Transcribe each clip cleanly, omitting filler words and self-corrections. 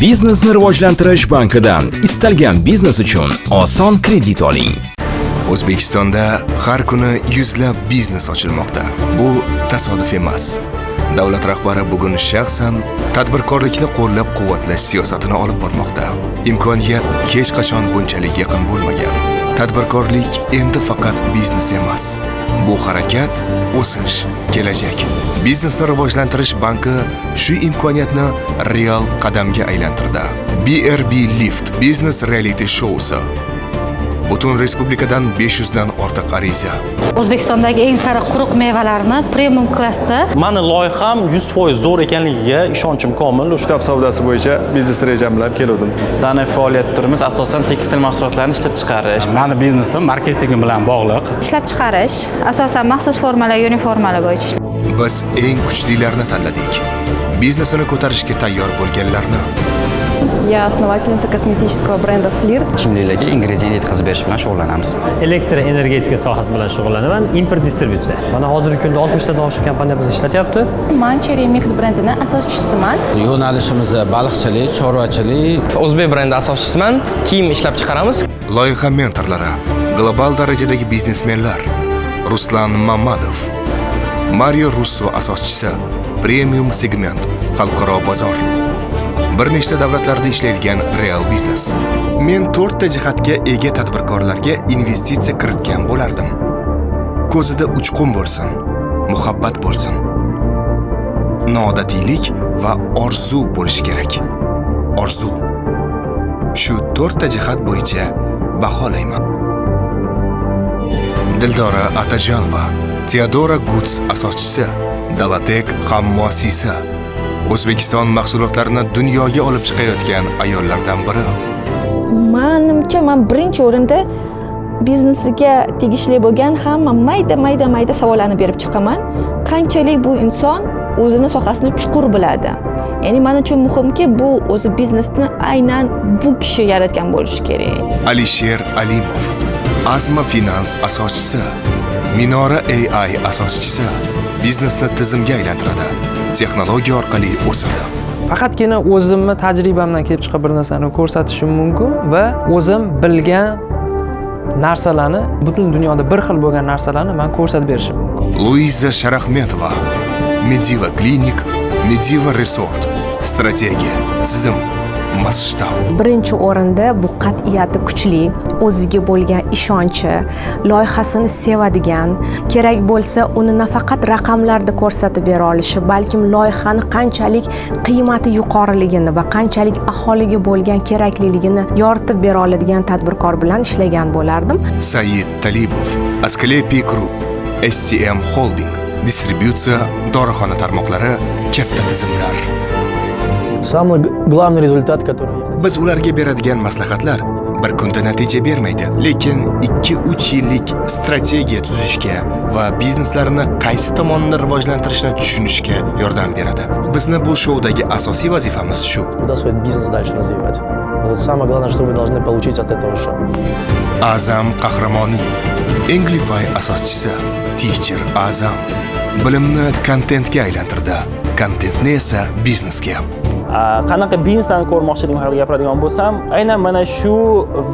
Biznesni rivojlantirish bankidan istalgan biznes uchun oson kredit oling. O'zbekistonda har kuni yuzlab biznes ochilmoqda. Bu tasodif emas. Davlat rahbari bugun shaxsan tadbirkorlikni qo'llab-quvvatlash siyosatini olib bormoqda. Imkoniyat hech qachon bunchalik yaqin bo'lmagan. Tadbirkorlik endi faqat biznes emas. Bu harakat, o'sish, kelajak. Biznesni rivojlantirish banki shu imkoniyatni real qadamga aylantirdi. BRB Lift Business Reality Show'si. Butun respublikadan 500 dan ortiq ariza. O'zbekistondagi eng sariq quruq mevalarni premium klassda. Mani loyiham 100% zo'r ekanligiga ishonchim komil. Kitob savdosi bo'yicha biznes rejam bilan keldim. Bizning faoliyat turimiz asosan tekstil mahsulotlarini ishlab chiqarish. Mani biznesim marketing bilan bog'liq. Ishlab chiqarish, asosan maxsus formalar, uniformalar bo'yicha. Biz eng kuchlilarni tanladik. Biznesini ko'tarishga tayyor bo'lganlarni. Я основательница косметического бренда Flirt. Kimliklarga ingredient yetkazib berish bilan shug'ullanamiz. Elektr energetika sohasi bilan shug'ullanaman, import distributsiya. Mana hozirgi kunda 60 tadan oshiq kompaniya bizni ishlatyapti. Man Cherry Mix brendining asoschisiman. Yo'nalishimiz baliqchilik, chorvachilik. O'zbek brendi asoschisiman. Kiyim ishlab chiqaramiz. Loyiha mentorlari, global darajadagi biznesmenlar. Ruslan Mamadov, Mario Russo asoschisi, premium segment, xalqaro bozor. Bir nechta davlatlarda ishlaydigan real biznes. Men 4 ta jihatga ega tadbirkorlarga investitsiya kiritgan bo'lardim. Ko'zida uchqun bo'lsin, muhabbat bo'lsin, noodatilik va orzu bo'lishi kerak. Orzu. Shu 4 ta jihat bo'yicha baholayman. Dildora Atajonova, Teodora Goods asoschisi, Dalatek hammuassisi. O'zbekiston mahsulotlarini dunyoga olib chiqayotgan ayollardan biri. Menimcha, men birinchi o'rinda biznesiga tegishli bo'lgan hamma mayda savollarni berib chiqaman. Qanchalik bu inson o'zini sohasini chuqur biladi. Ya'ni men uchun muhimki, bu o'zi biznesni aynan bu kishi yaratgan bo'lishi kerak. Alisher Alimov, Azma Finans asoschisi, Minora AI asoschisi. Biznesni tizimga aylantiradi. Texnologiya orqali o'sadi. Faqatgina o'zimni tajribamdan kelib chiqib bir narsani ko'rsatishim mumkin va o'zim bilgan narsalarni, butun dunyoda bir xil bo'lgan narsalarni men ko'rsatib berishim mumkin. Luiza Sharahmetova, Mediva Clinic, Mediva Resort, strategiya, tizim, masshtab. Birinchi o'rinda bu qat'iyati kuchli, o'ziga bo'lgan ishonchi, loyihasini sevadigan, kerak bo'lsa uni nafaqat raqamlarda ko'rsatib bera olishi, balkim loyihani qanchalik qiymati yuqoriligini va qanchalik aholiga bo'lgan kerakliligini yoritib bera oladigan tadbirkor bilan ishlagan bo'lardim. Said Talibov, Asclepiy Group, SCM Holding, distributsiya, dorixona tarmoqlari, katta tizimlar. Самый главный результат, который biz ularga beradigan maslahatlar bir kunda natija bermaydi, lekin 2-3 yillik strategiya tuzishga va bizneslarini qaysi tomonini rivojlantirishni tushunishga yordam beradi. Bizni bu showdagi asosiy vazifamiz shu. Куда свой бизнес дальше развивать. Это самое главное, что вы должны получить от этого шоу. Azam Qahramoniy, Englify asoschisi, Teacher Azam. Bilimni kontentga aylantirdi, kontentni esa biznesga. Qanaqa bizneslarni ko'rmoqchiligim haqida gapiradigan bo'lsam, aynan mana shu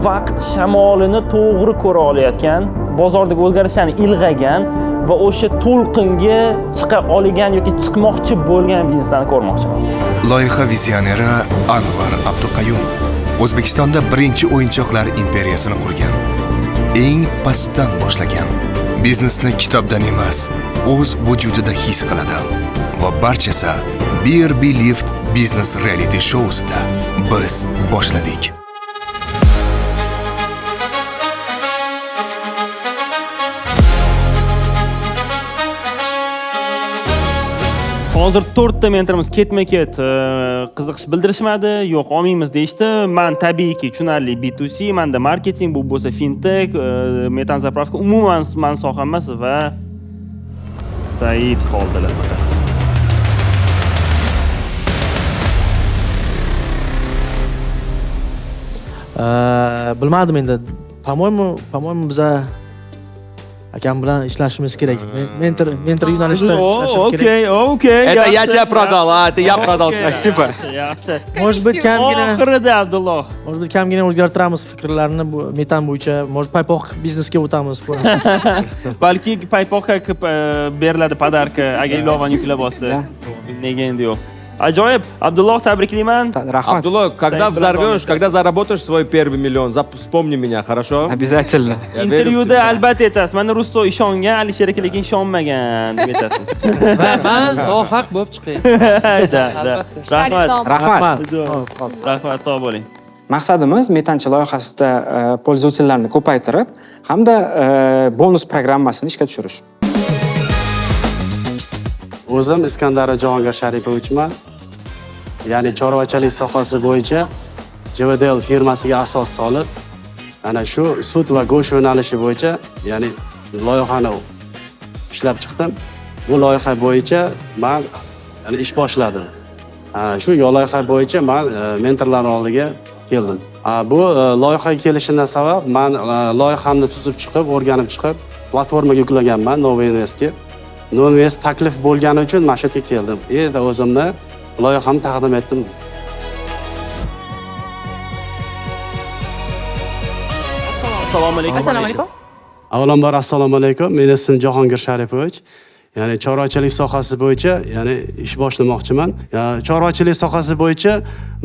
vaqt shamolini to'g'ri ko'ra olayotgan, bozordagi o'zgarishlarni ilg'agan va o'sha to'lqinga chiqa olgan yoki chiqmoqchi bo'lgan bizneslarni ko'rmoqchiman. Loyiha vizioneri Anvar Abduqayyum O'zbekistonda birinchi o'yinchoqlar imperiyasini qurgan. Eng pastdan boshlagan. Biznesni kitobdan emas, o'z vujudida his qiladi. Va barchasi BRB Lift Business Reality Show'sida biz boshladik. Hozir 4 ta mentorimiz ketma-ket qiziqish bildirishmadi, yo'q olmaymiz deyishdi. Men tabiiyki tushunarli B2C, menda marketing, bu bo'lsa fintech, metan zapravka, umuman men soham emas va Said qoldilar faqat. Bilmadim endi. По-моему, biza akam bilan ishlashimiz kerak. Mentor yo'nalishida ishlashim kerak. Okey. Это я тебя продал, я продал тебя. Спасибо. Yaxshi. Может быть, kamgina Oxirida Abdulloh. Может быть, kamgina o'zgartiramiz fikrlarni bu metan bo'yicha. Может, paypoq biznesga o'tamiz. Balki paypoqqa beriladi podarka agar ilovani yuklab olsa. Nega endi yo'q. Ajoyib. Abdulloh, tabriklayman. Rahmat. Abdulloh, когда взорвешь, когда заработаешь свой первый миллион, вспомни меня, хорошо? Обязательно. Intervyuda albatta aytasiz. Mana Rusto ishongan, Alisher aka lekin ishonmagan deb aytasiz. Man nohaq bo'lib chiqay. Rahmat. Rahmat, sog' bo'ling. Maqsadimiz metanchi loyihasida pользовательlarni ko'paytirib hamda bonus programmasini ishga tushirish. O'zim Iskandar Jahongir Sharipovichman. Ya'ni chorvachalik sohasi bo'yicha JVDL firmasiga asos solib, ana shu sut va go'sht yo'nalishi bo'yicha, ya'ni loyihani ishlab chiqdim. Bu loyiha bo'yicha men ish boshladim. Shu loyiha bo'yicha men mentorlar oldiga keldim. Bu loyihaga kelishimdan sabab men loyihamni tuzib chiqib, o'rganib chiqib, platformaga yuklaganman Novinvestga. Novinvest taklif bo'lgani uchun mana shu yerga keldim. Endi o'zimni loyihamni taqdim etdim. Assalomu alaykum. Assalomu alaykum. Avvalambor assalomu alaykum. Mening ismim Jahongir Sharipovich. Ya'ni chorvachilik sohasi bo'yicha, ya'ni ish boshlamoqchiman. Chorvachilik sohasi bo'yicha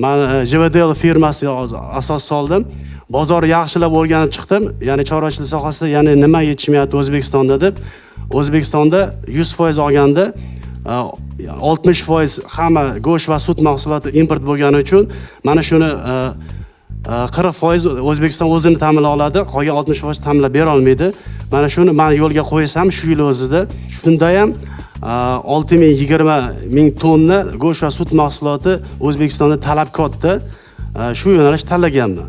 men JVDL firmasiga asos soldim. Bozorni yaxshilab o'rganib chiqdim. Ya'ni chorvachilik sohasida ya'ni nima yetishmayapti O'zbekistonda deb. O'zbekistonda 100% olganda 60% hamma go'sht va sut mahsuloti import bo'lgani uchun mana shuni 40% O'zbekiston o'zini ta'minlay oladi, qolgan 60% ta'minlab bera olmaydi. Mana shuni men yo'lga qo'ysam shu yil o'zida shunda ham 620 ming tonna go'sht va sut mahsuloti O'zbekistonda talab katta. Shu yo'nalish tanlaganman.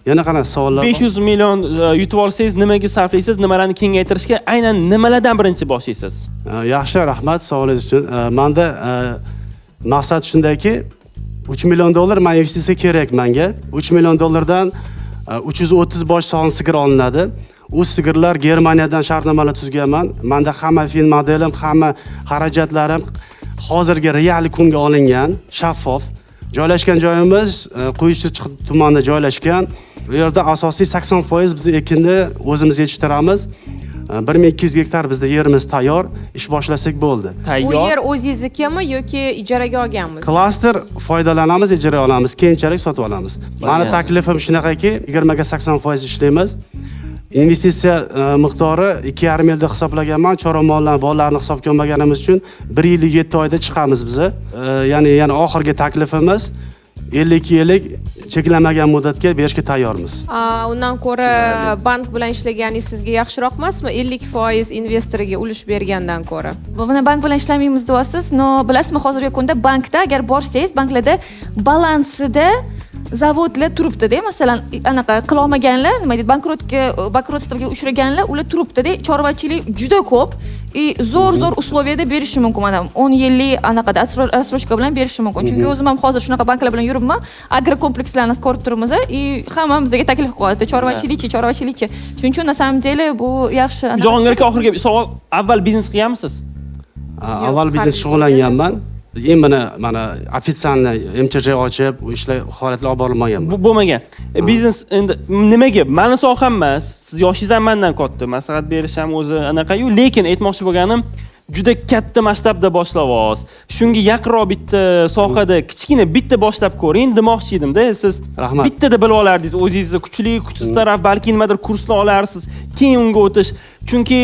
Yana qanaqa savollar? 500 million yutib olsangiz nimaga sarflaysiz? Nimalarni kengaytirishga aynan nimalardan birinchi boshlaysiz? Yaxshi, rahmat savolingiz uchun. Menda maqsad shundayki, 3 million dollar men investitsiya kerak menga. 3 million dollardan 330 bosh sog'in sigir olinadi. U sigirlar Germaniyadan shartnomalar tuzganman. Menda hamma fin modelim, hamma xarajatlarim hozirgi real kunga olingan, shaffof. Joylashgan joyimiz Quyushchi tumanida joylashgan. Bu yerda asosiy 80% biz ekinni o'zimiz yetishtiramiz. 1200 gektar bizda yerimiz tayyor, ish boshlasak bo'ldi. Bu yer o'zingiznikimi yoki ijaraga olganmisiz? Klaster foydalanamiz, ijara olamiz, keyinchalik sotib olamiz. Meni taklifim shunaqaki, 20 ga 80% ishlaymiz. Investitsiya miqdori 2,5 yilda hisoblaganman. Chorva mollarni, bolalarni hisobga olmaganimiz uchun 1 yil 7 oyda chiqamiz biz. Ya'ni oxirgi taklifimiz 52 yillik cheklanmagan muddatga berishga tayyormiz. Undan ko'ra bank bilan ishlaganingiz sizga yaxshiroq emasmi? 50% investorga ulush bergandan ko'ra. Buni bank bilan ishlamaymiz deyapsiz. No, bilasizmi, hozirgi kunda bankda agar borsangiz, banklarda balansida zavodlar turibdi-da, masalan, anaqa qila olmaganlar, nima deydi, bankrotga uchraganlar, ular turibdi-da, chorvachilik juda ko'p. Zo'r условияda berishi mumkin. Mana 10 yillik anaqada asrochka bilan berishi mumkin. Chunki o'zim ham hozir shunaqa banklar bilan yuribman. Agrokomplekslarni ko'rib turibmiz hamma bizga taklif qilyapti. Chorvachilikchi. Shuning uchun na samom dele bu yaxshi. Jahongir aka, oxirgi savol, avval biznes qilganmisiz? Avval biznes shug'ullanganman. Mana ofitsialni MCJ ochib, ishlar holatlar olib borolmaganman. Bu bo'lmagan. Biznes endi nimaga? Meni soham emas. Siz yoshingiz ham mendan katta. Maslahat berish ham o'zi anaqa-yu, lekin aytmoqchi bo'lganim, juda katta masshtabda boshlavsiz. Shunga yaqinroq bitta sohada kichkina bitta boshlab ko'ring demoqchi edim-da. Siz bittada bilib olardingiz, o'zingizni kuchsiz taraf, balki nimadir kurslar olarsiz, keyin unga o'tish. Chunki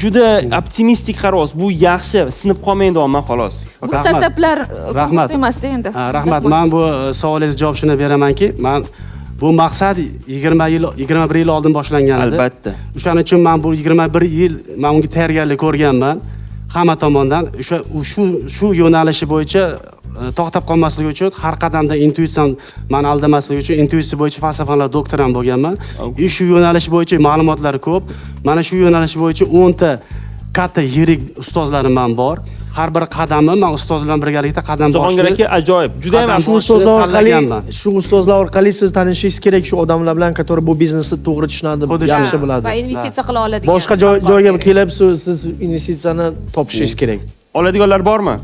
juda optimistik qaroz. Bu yaxshi, sinib qolmang deyman xolos. Bu startaplar ko'p emas-da endi. Rahmat. Men bu savolingizga javobini beramanki, men bu maqsad 21 yil oldin boshlangan edi. Albatta. O'shaning uchun men bu 21 yil men unga tayyorgarlik ko'rganman. Hamma tomondan shu yo'nalishi bo'yicha to'xtab qolmaslik uchun har qadamda intuitsiyan meni aldamaslik uchun intuitsiya bo'yicha falsafalar doktor ham bo'lganman. Shu yo'nalish bo'yicha ma'lumotlar ko'p. Mana shu yo'nalish bo'yicha 10 ta katta yirik ustozlarim ham bor. har bir qadamni men ustoz bilan birgalikda qadam Jahongir aka ajoyib, juda ham Shu ustozlar orqali siz tanishishingiz kerak shu odamlar bilan, который bu biznesni to'g'ri tushunadi, yaxshi biladi. Va investitsiya qila oladigan. Boshqa joyga kelib siz investitsiyani topishingiz kerak. Oladiganlar bormi?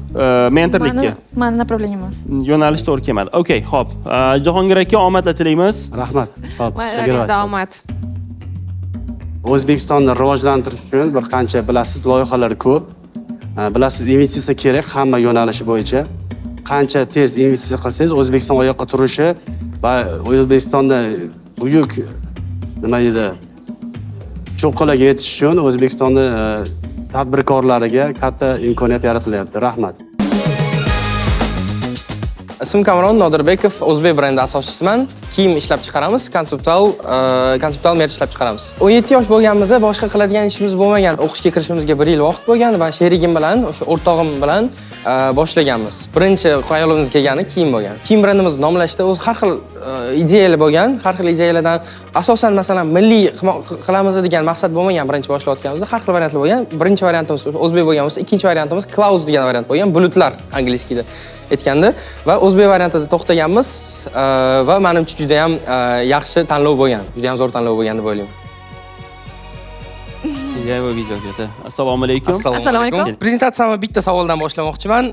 Mentorlikka. Mani направление emas. Yo'nalish to'g'ri kelmadi. Okay, xo'p. Jahongir aka omadlar tilaymiz. Rahmat. Xo'p. Sizga omad. O'zbekistonni rivojlantirish uchun bir qancha bilasiz loyihalar ko'p. Bilasiz, investitsiya kerak hamma yo'nalishi bo'yicha. Qancha tez investitsiya qilsangiz, O'zbekiston oyoqqa turishi va O'zbekistonda buyuk nima edi? Cho'qqilarga yetish uchun O'zbekistonda tadbirkorlariga katta imkoniyat yaratilyapti. Rahmat. Ismim Kamron Nodirbekov, O'zbek brendi asoschisiman. Kiyim ishlab chiqaramiz, konseptual merch ishlab chiqaramiz. 17 yosh bo'lganimizda boshqa qiladigan ishimiz bo'lmagan. O'qishga kirishimizga 1 yil vaqt bo'lgan va sherigim bilan, o'sha o'rtog'im bilan boshlaganmiz. Birinchi xayolimizga kelgani kiyim bo'lgan. Kiyim brendimizni nomlashda o'zi har xil ideyalar bo'lgan. Har xil ideyalardan asosan masalan milliy qilamiz degan maqsad bo'lmagan birinchi boshlayotganimizda har xil variantlar bo'lgan. Birinchi variantimiz o'zbek bo'lgan bo'lsa, ikkinchi variantimiz clouds degan variant bo'lgan, bulutlar angliyskida aytganda va o'zbek variantida to'xtaganmiz va menimcha juda ham yaxshi tanlov bo'lgan. Juda ham zo'r tanlov bo'lgan deb o'ylayman. Assalomu alaykum. Assalomu alaykum. Prezentatsiyamni bitta savoldan boshlamoqchiman.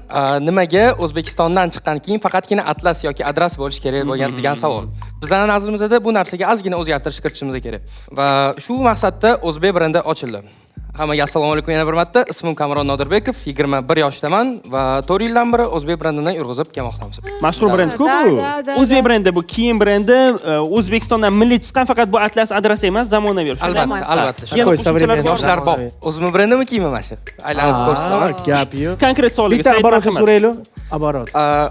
Nimaga O'zbekistondan chiqqan keyin faqatgina atlas yoki adras bo'lishi kerak bo'lgan degan savol. Bizning nazarimizda bu narsaga ozgina o'zgartirish kiritishimiz kerak. Va shu maqsadda O'zbek brendi ochildi. Hammaga assalomu alaykum yana bir marta. Ismim Kamron Nodirbekov, 21 yoshdaman va 4 yildan beri O'zbek brendidan yurg'izib kelmoqdamiz. Mashhur brend-ku bu. O'zbek brendi bu, kiyim brendi, O'zbekistondan milliy chiqqan, faqat bu atlas adras emas, zamonaviy. Albatta. Yoshlar bor. O'zimiz brendimi kiyimi mana shu? Aylanib ko'rsataman. Gap yo'q. Konkret savolga bitta aborot so'raylik. Aborot.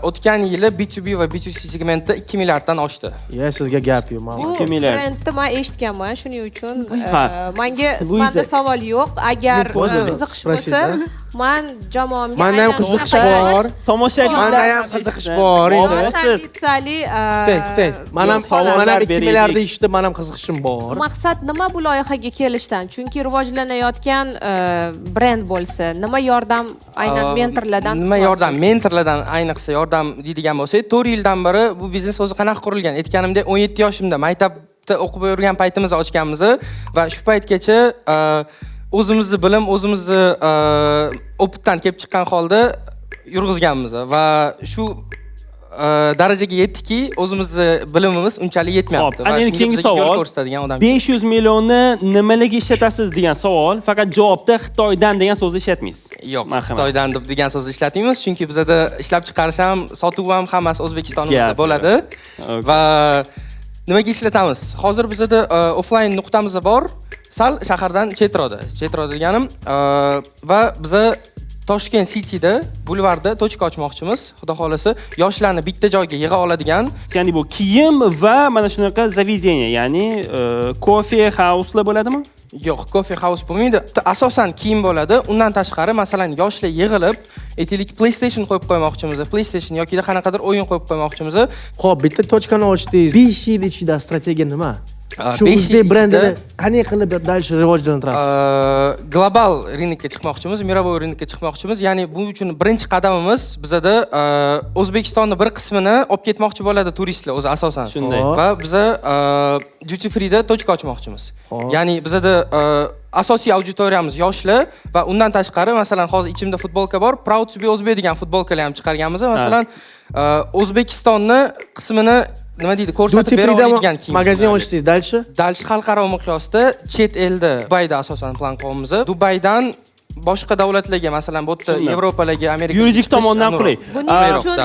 O'tgan yili B2B va B2C segmentda 2 milliarddan oshdi. Sizga gap yo'q. Bu brendni men eshitganman, shuning uchun menga savol yo'q. Agar qiziqish bo'lsa, men jamoamga menda ham qiziqish bor. Tomoshaga menda ham qiziqish bor edi. Men ham 2 milliardda ishda men ham qiziqishim bor. Maqsad nima bu loyihaga kelishdan? Chunki rivojlanayotgan brend bo'lsa, nima yordam aynan mentorlardan? Nima yordam? Mentorlardan ayniqsa yordam deydigan bo'lsak, 4 yildan beri bu biznes o'zi qanaqa qurilgan? Aytganimdek 17 yoshimda maktabda o'qib yurgan paytimizda ochganmiz va shu paytgacha o'zimizni bilim, o'zimizni opitdan kelib chiqqan holda yurg'izganmiz va shu darajaga yetdiki, o'zimizni bilimimiz unchalik yetmayapti. Ana endi keyingi savol. 500 millionni nimalarga ishlatasiz degan savol. Faqat javobda Xitoydan degan so'zni ishlatmaysiz. Yo'q, Xitoydan degan so'zni ishlatmaymiz, chunki bizda ishlab chiqarish ham, sotuv ham hammasi O'zbekistonimizda bo'ladi. Va nimaga ishlatamiz? Hozir bizda offline nuqtamiz bor. Sal shahardan chetroqda deganim va biza Toshkent Cityda bulvarda tochka ochmoqchimiz. Xudo xolasa, yoshlarni bitta joyga yig'a oladigan, ya'ni bu kiyim va mana shunaqa заведение, ya'ni kofe house-lar bo'ladimi? Yo'q, kofe house bo'lmaydi. Asosan kiyim bo'ladi. Undan tashqari, masalan, yoshlar yig'ilib, aytaylik PlayStation qo'yib qo'ymoqchimiz, PlayStation yoki qanaqadir o'yin qo'yib qo'ymoqchimiz. Xo'p, bitta tochkani ochdingiz. 5 yil ichida strategiya nima? Shu o'zbek brendini qanday qilib dальше rivojlantirasiz? Global rinokka chiqmoqchimiz, mировой rinokka chiqmoqchimiz. Ya'ni bu uchun birinchi qadamimiz bizda O'zbekistonning bir qismini olib ketmoqchi bo'ladi turistlar o'zi asosan. Shunday. Va biza duty free da tochka ochmoqchimiz. Ya'ni bizda asosiy auditoriyamiz yoshlar va undan tashqari masalan hozir ichimda futbolka bor, Proud to be O'zbek degan futbolkalar ham chiqarganmiz. Masalan, O'zbekistonning qismini nima deydi, ko'rsatib bera oladigan kiyim. Magazin ochdingiz, dальше xalqaro miqyosda chet elda, Dubayda asosan plan qilamiz. Dubaydan boshqa davlatlarga, masalan, bu yerda Yevropalarga, Amerikaga yuridik tomondan qulay. Buning uchun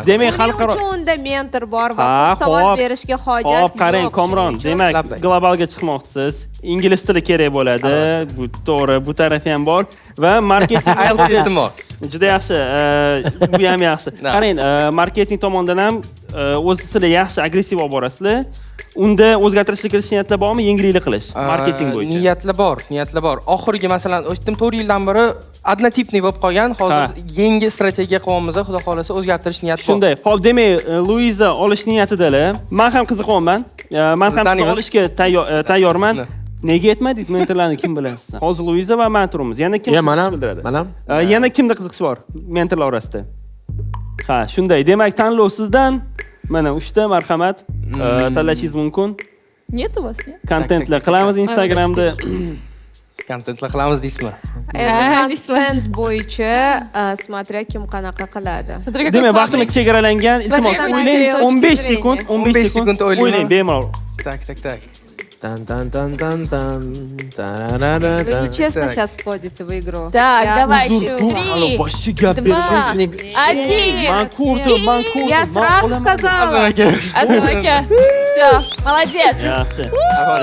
demak xalqaro unda mentor bor va savol berishga hojat yo'q. Qarang, Komron, demak globalga chiqmoqchisiz. Ingliz tili kerak bo'ladi. Bu to'g'ri, bu tarafi ham bor va marketing bor. Juda yaxshi. Bu ham yaxshi. Qarang, marketing tomonidan ham o'z sizlar yaxshi agressiv olib borasizlar. Unda o'zgartirishlar kiritish niyatlar bormi? Yengillik qilish marketing bo'yicha. Niyatlar bor. Oxirgi masalan, o'tdim 4 yildan beri однотипный bo'lib qolgan. Hozir yangi strategiya qilyapmiz, xudo xolasa o'zgartirish niyati bor. Shunday. Xo'p, demak, Luiza olish niyatidalar. Men ham qiziqyapman. Men ham olishga tayyorman. Nega aytmadingiz mentorlarni kim bilasiz? Hozir Luiza va men turibmiz. Yana kim qiziqish bildiradi? Manam. Yana kimda qiziqish bor mentorlar orasida? Ha, shunday. Demak, tanlov sizdan. Mana 3 ta marhamat tanlashingiz mumkin. Нет у вас? Kontentlar qilamiz Instagramda. Kontentlar qilamiz deysizmi? Kontent bo'yicha смотря kim qanaqa qiladi. Demak, vaqtimiz chegaralangan. Iltimos, o'ylang 15 sekund, 15 sekund o'ylang bemalol. Так. Tan tan tan tan tan. Вы честно сейчас входите в игру? Так, давайте. 3, Вообще gap 2, 1. Я сразу сказала. Azim aka. Все, молодец. Yaxshi.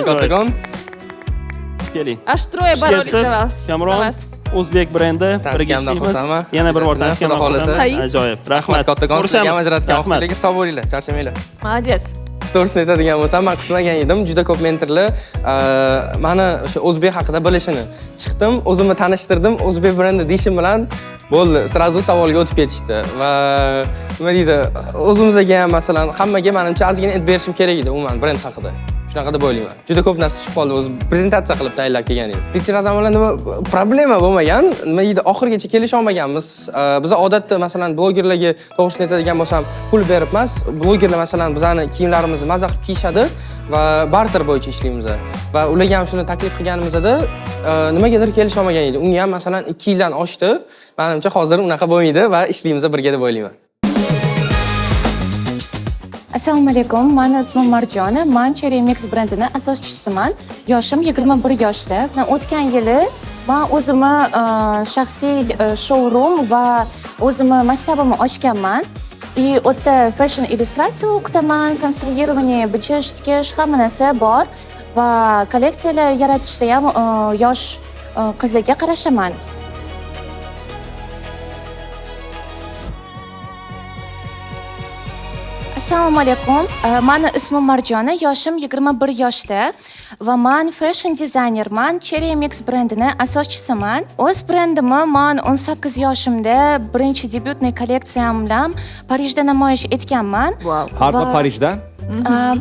Kattakon. Keling. Аж трое боролись за вас. Kamron, O'zbek brendi birga ishlaymiz. Yana bir bor tanishganman xohlasan. Ajoyib. Rahmat. Kattakon sizga ham ajratgan vaqtlarga sog' bo'linglar, charchamanglar. Молодец. To'g'risini aytadigan bo'lsam, men kutmagan edim. Juda ko'p mentorlar meni o'sha o'zbek haqida bilishini. Chiqdim, o'zimni tanishtirdim, o'zbek brendi deyishim bilan bo'ldi. Srazu savolga o'tib ketishdi va nima deydi, o'zimizga ham masalan, hammaga menimcha ozgina aytib berishim kerak edi umuman brend haqida. Shunaqa deb o'ylayman. Juda ko'p narsa chiqib qoldi, o'zi prezentatsiya qilib tayyorlab kelgan edim. Teacher azam bilan nima problema bo'lmagan, nima deydi, oxirigacha kelisha olmaganmiz. Biz odatda masalan blogerlarga to'g'risini aytadigan bo'lsam, pul berib emas, blogerlar masalan bizani kiyimlarimizni maza qilib kiyishadi va barter bo'yicha ishlaymiz. Va ularga ham shuni taklif qilganimizda nimagadir kelisha olmagan edi. Unga ham masalan 2 yildan oshdi. Menimcha hozir unaqa bo'lmaydi va ishlaymiz birga deb o'ylayman. Assalomu alaykum. Meni ismim Marjona. Men Cherry Mix brendining asoschisiman. Yoshim 21 yoshda. O'tgan yili men o'zimni shaxsiy showroom va o'zimni maktabimni ochganman. И o'tda fashion illyustratsiya o'qitaman, konstruирование, bichish, tikish, hamma narsa bor va kolleksiyalar yaratishda ham yosh qizlarga qarashaman. Assalomu alaykum. Meni ismim Marjona, yoshim 21 yoshda va men fashion dizaynerman. Cherry Mix brendining asoschisiman. O'z brendimni men 18 yoshimda birinchi debyutniy kolleksiyam bilan Parijda namoyish etganman. Harda Parijda?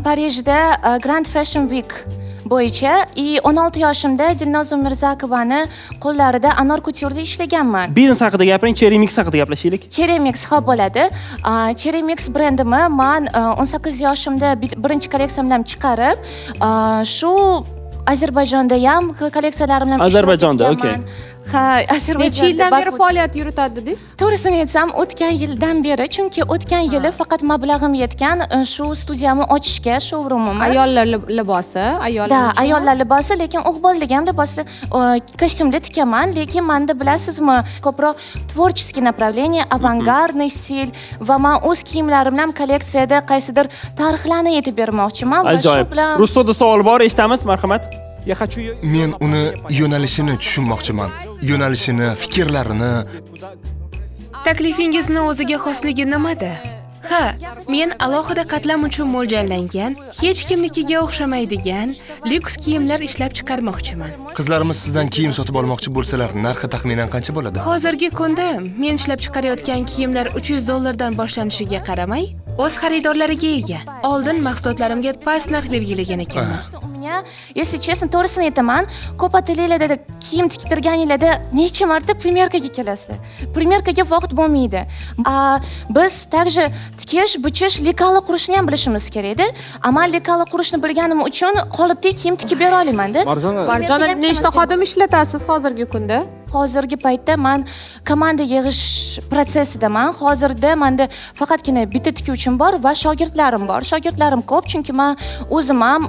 Parijda Grand Fashion Week bo'yicha 16 yoshimda Dilnoz Umirzakovaning qo'llarida Anor Couture'da ishlaganman. Biznes haqida gapiring, Cherry Mix haqida gaplashaylik. Cherry Mix xo'p bo'ladi. Cherry Mix brendimni men 18 yoshimda birinchi kolleksiyam bilan chiqarib, shu Ozarbayjonda ham kolleksiyalarim bilan Ozarbayjonda, okey. Ha, Ozarbayjonda. Necha yildan beri faoliyat yuritadingiz? To'g'risini aytsam, o'tgan yildan beri, chunki o'tgan yili faqat mablag'im yetgan shu studiyamni ochishga, showroomimni. Ayollar libosi, Da, ayollar libosi, lekin o'g'illarga ham liboslar, kostyumlar tikaman, lekin menda bilasizmi, ko'proq tворческий направление, avangardный stil va men o'z kiyimlarim bilan kolleksiyada qaysidir tarixlarni yetib bermoqchiman va shu bilan Rustoda savol bor, eshitamiz, marhamat. Men uni yo'nalishini tushunmoqchiman. Yo'nalishini, fikrlarini. Taklifingizni o'ziga xosligi nimada? Ha, men alohida qatlam uchun mo'ljallangan, hech kimnikiga o'xshamaydigan lyuks kiyimlar ishlab chiqarmoqchiman. Qizlarimiz sizdan kiyim sotib olmoqchi bo'lsalar, narxi taxminan qancha bo'ladi? Hozirgi kunda men ishlab chiqarayotgan kiyimlar $300 dan boshlanishiga qaramay, o'z xaridorlariga ega. Oldin mahsulotlarimga past narx belgilagan ekanman. Если честно, to'g'risini aytaman, ko'p atelyelarda kiyim tiktirganinglarda necha marta primerkaga kelasizlar. Primerkaga vaqt bo'lmaydi. Biz также tikish, bichish, lekala qurishni ham bilishimiz kerak edi. Men lekala qurishni bilganim uchun qolipdek kiyim tikib bera olaman-da. Marjona, nechta xodim ishlatasiz hozirgi kunda? Hozirgi paytda men komanda yig'ish protsessidaman. Hozirda menda faqatgina bitta tikuvchim bor va shogirdlarim bor. Shogirdlarim ko'p, chunki men o'zim ham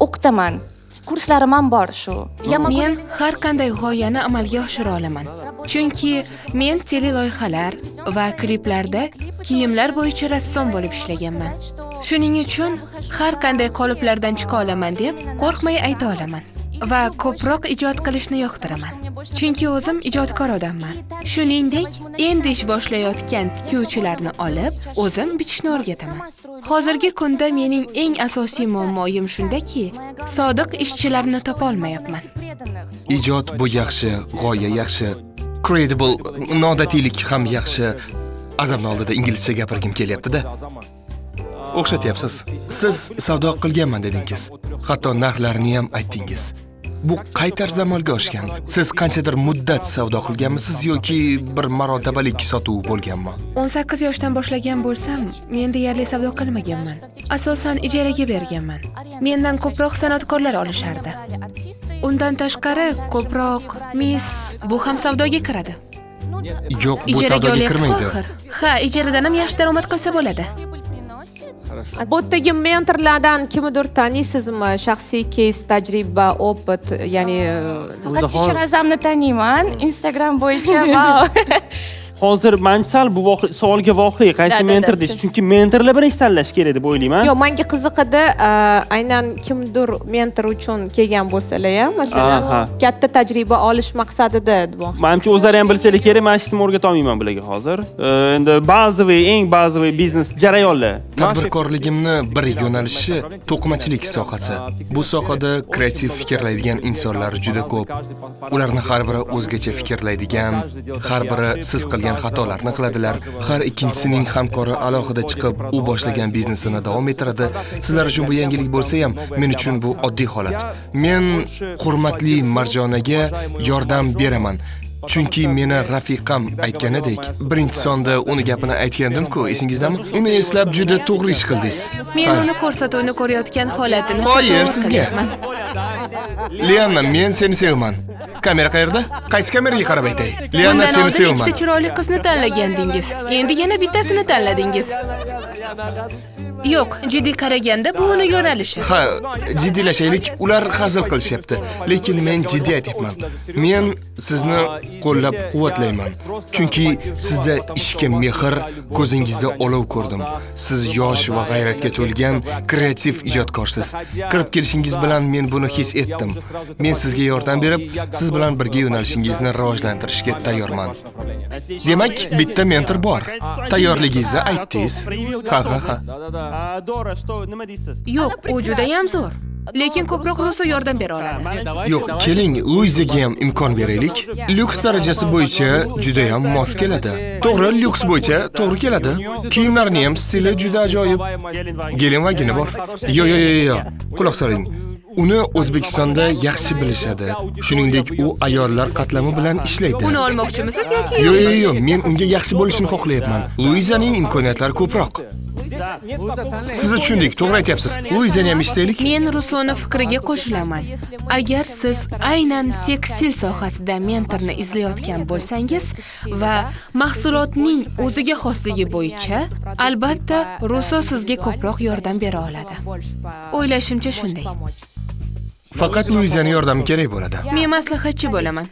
o'qitaman. Kurslarim ham bor shu. Men har qanday g'oyani amalga oshira olaman. Chunki men teleloyihalar va kliplarda kiyimlar bo'yicha rassom bo'lib ishlaganman. Shuning uchun har qanday qoliplardan chiqa olaman deb qo'rqmay ayta olaman. Va ko'proq ijod qilishni yoqtiraman. Chunki o'zim ijodkor odamman. Shuningdek, endi ish boshlayotgan tikuvchilarni olib, o'zim bichishni o'rgataman. Hozirgi kunda mening eng asosiy muammoyim shundaki, sodiq ishchilarni topa olmayapman. Ijod bu yaxshi, g'oya yaxshi, credible, nodatiylik ham yaxshi. Azamni oldida inglizcha gapirgim kelyapti-da. O'xshatyapsiz. Siz savdo qilganman dedingiz. Hatto narxlarini ham aytdingiz. Bu qay tarzda amalga oshgan? Siz qanchadir muddat savdo qilganmisiz yoki bir marotabalik sotuv bo'lganmi? 18 yoshdan boshlagan bo'lsam, men deyarli savdo qilmaganman. Asosan ijaraga berganman. Mendan ko'proq san'atkorlar olishardi. Undan tashqari ko'proq mis bu ham savdoga kiradi. Yo'q, bu savdoga kirmaydi. Ha, ijaradan ham yaxshi daromad qilsa bo'ladi. Bu yerdagi mentorlardan kimnidir taniysizmi? Shaxsiy keys, tajriba, opit, ya'ni Faqat Teacher Azamni taniyman, Instagram bo'yicha va Hozir men sal bu savolga voqea qaysi mentor deysiz? Chunki mentorlar birinchi tanlash kerak deb o'ylayman. Yo'q, menga qiziqadi, aynan kimdir mentor uchun kelgan bo'lsalar ham, masalan, katta tajriba olish maqsadida demoqchi. Menimcha o'zlari ham bilsalar kerak, men hech nima o'rgata olmayman bularga hozir. Endi eng ba'zi biznes jarayonlar. Tadbirkorligimni bir yo'nalishi to'qimachilik sohasi. Bu sohada kreativ fikrlaydigan insonlar juda ko'p. Ularni har biri o'zgacha fikrlaydigan, har biri siz qilgan xatolarni qiladilar. Har ikkinchisining hamkori alohida chiqib, u boshlagan biznesini davom ettiradi. Sizlar uchun bu yangilik bo'lsa ham, men uchun bu oddiy holat. Men hurmatli Marjonaga yordam beraman. Chunki meni rafiqam aytganidek, birinchi sonda uni gapini aytgandim-ku, esingizdami? Uni eslab juda to'g'ri ish qildingiz. Men uni ko'rsatuvni ko'rayotgan holatini Qo'ying sizga. Lianna, men seni sevaman. Kamera qayerda? Qaysi kameraga qarab aytay? Lianna, seni sevaman. Ikkita chiroyli qizni tanlagandingiz. Endi yana bittasini tanladingiz. Yo'q, jiddiy qaraganda bu uni yo'nalishi. Ha, jiddiylashaylik, ular hazil qilishyapti, lekin men jiddiy aytyapman. Men sizni qo'llab-quvvatlayman. Chunki sizda ishga mehr, ko'zingizda olov ko'rdim. Siz yosh va g'ayratga to'lgan kreativ ijodkorsiz. Kirib kelishingiz bilan men buni his etdim. Men sizga yordam berib, siz bilan birga yo'nalishingizni rivojlantirishga tayyorman. Demak, bitta mentor bor. Tayyorligingizni aytdingiz. Ha. Dora, nima deysiz? Yo'q, u juda ham zo'r. Lekin ko'proq Ruso yordam bera oladi. Yo'q, keling, Luizaga ham imkon beraylik. Lyuks darajasi bo'yicha juda ham mos keladi. To'g'ri, lyuks bo'yicha to'g'ri keladi. Kiyimlarni ham stili juda ajoyib. Gelin vagini bor. Yo'q. Quloq soling. Uni O'zbekistonda yaxshi bilishadi. Shuningdek, u ayollar qatlami bilan ishlaydi. Uni olmoqchimisiz yoki? Yo'q, men unga yaxshi bo'lishini xohlayapman. Luizaning imkoniyatlari ko'proq. Siz tushundik, to'g'ri aytyapsiz. Luizani ham eshitaylik. Men Rusoni fikriga qo'shilaman. Agar siz aynan tekstil sohasida mentorni izlayotgan bo'lsangiz va mahsulotning o'ziga xosligi bo'yicha, albatta Ruso sizga ko'proq yordam bera oladi. O'ylashimcha shunday. Faqat Luizani yordami kerak bo'ladi. Men maslahatchi bo'laman.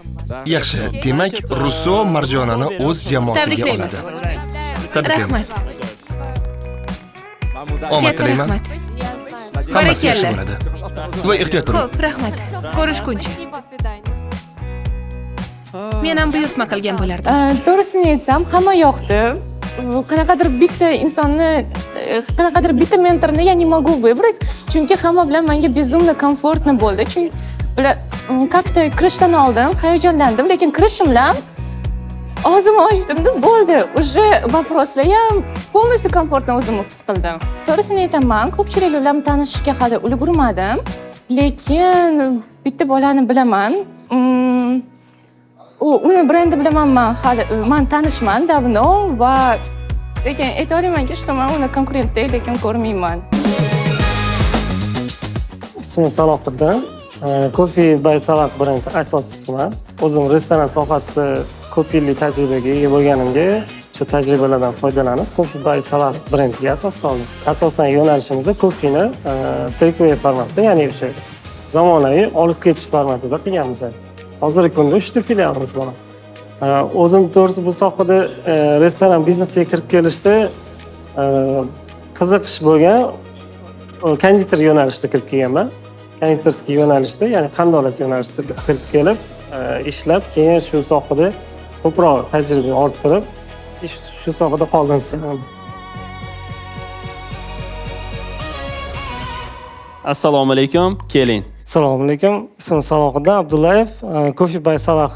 Yaxshi, demak, Ruso Marjonani o'z jamoasiga oladi. Tabriklaymiz. Omad tilayman. Hammasi yaxshi bo'ladi. Va ehtiyot bo'ling. Xo'p, rahmat. Ko'rishguncha. Men ham buyurtma qilgan bo'lardim. To'g'risini aytsam, hamma yoqdi. Qanaqadir bitta mentorni я не могу выбрать, chunki hamma bilan menga безумно комфортно bo'ldi. Chunki как-то kirishdan oldin hayajonlandim, lekin kirishim bilan og'zimni ochdim-da, bo'ldi. Уже vопроslar ham полностью комфортно o'zimni his qildim. To'g'risini aytaman, ko'pchilik bilan tanishishga hali ulgurmadim, lekin bitta bolani bilaman. Uni brendi bilaman, men tanishman davno va lekin ayta olamanki, что men uni konkurentdek lekin ko'rmayman. Ismim Salohiddin. Coffee by Salah brendi asoschisiman. O'zim restoran sohasida ko'p yillik tajribaga ega bo'lganimga shu tajribalardan foydalanib Coffee by Salah brendiga asos soldim. Asosan yo'nalishimizda koffeni takeaway formatda, ya'ni o'sha zamonaviy olib ketish formatida qilganmiz. Hozirgi kunda 3 ta filialimiz bor. O'zim to'g'risi bu sohada restoran biznesiga kirib kelishda qiziqish bo'lgan, konditor yo'nalishida kirib kelganman. Konditorskiy yo'nalishda, ya'ni qandolat yo'nalishida kirib kelib, ishlab, keyin shu sohada ko'proq tajriba orttirib, shu sohada qoldim desam. Assalomu alaykum, keling. Assalomu alaykum. Ismim Salohiddin Abdullayev. Coffee by Salah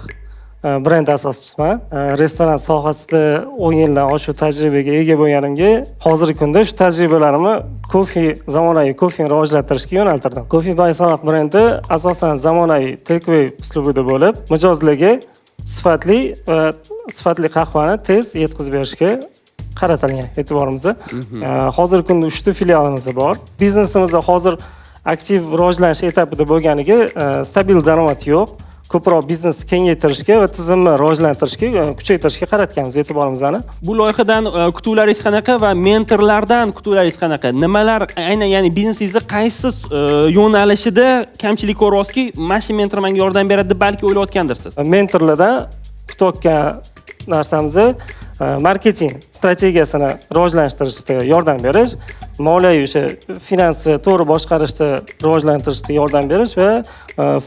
brend asoschisiman. Restoran sohasida 10 yildan oshiq tajribaga ega bo'lganimga hozirgi kunda shu tajribalarimni zamonaviy kofeni rivojlantirishga yo'naltirdim. Coffee by Salah brendi asosan zamonaviy takeaway uslubida bo'lib, mijozlarga sifatli qahvani tez yetkazib berishga qaratilgan e'tiborimiz. Hozirgi kunda 3 ta filialimiz bor. Biznesimizda hozir aktiv rivojlanish etapida bo'lganiga stabil daromad yo'q. Ko'proq biznesni kengaytirishga va tizimni rivojlantirishga, kuchaytirishga qaratganmiz e'tiborimizni. Bu loyihadan kutuvlaringiz qanaqa va mentorlardan kutuvlaringiz qanaqa? Nimalar aynan, ya'ni biznesingizda qaysi yo'nalishida kamchilik ko'ryapsizki, mana shu mentor menga yordam beradi deb balki o'ylayotgandirsiz? Mentorlardan kutayotgan narsamiz marketing strategiyasini rivojlantirishda yordam berish, moliyaviy o'sha finansni to'g'ri boshqarishda rivojlantirishda yordam berish va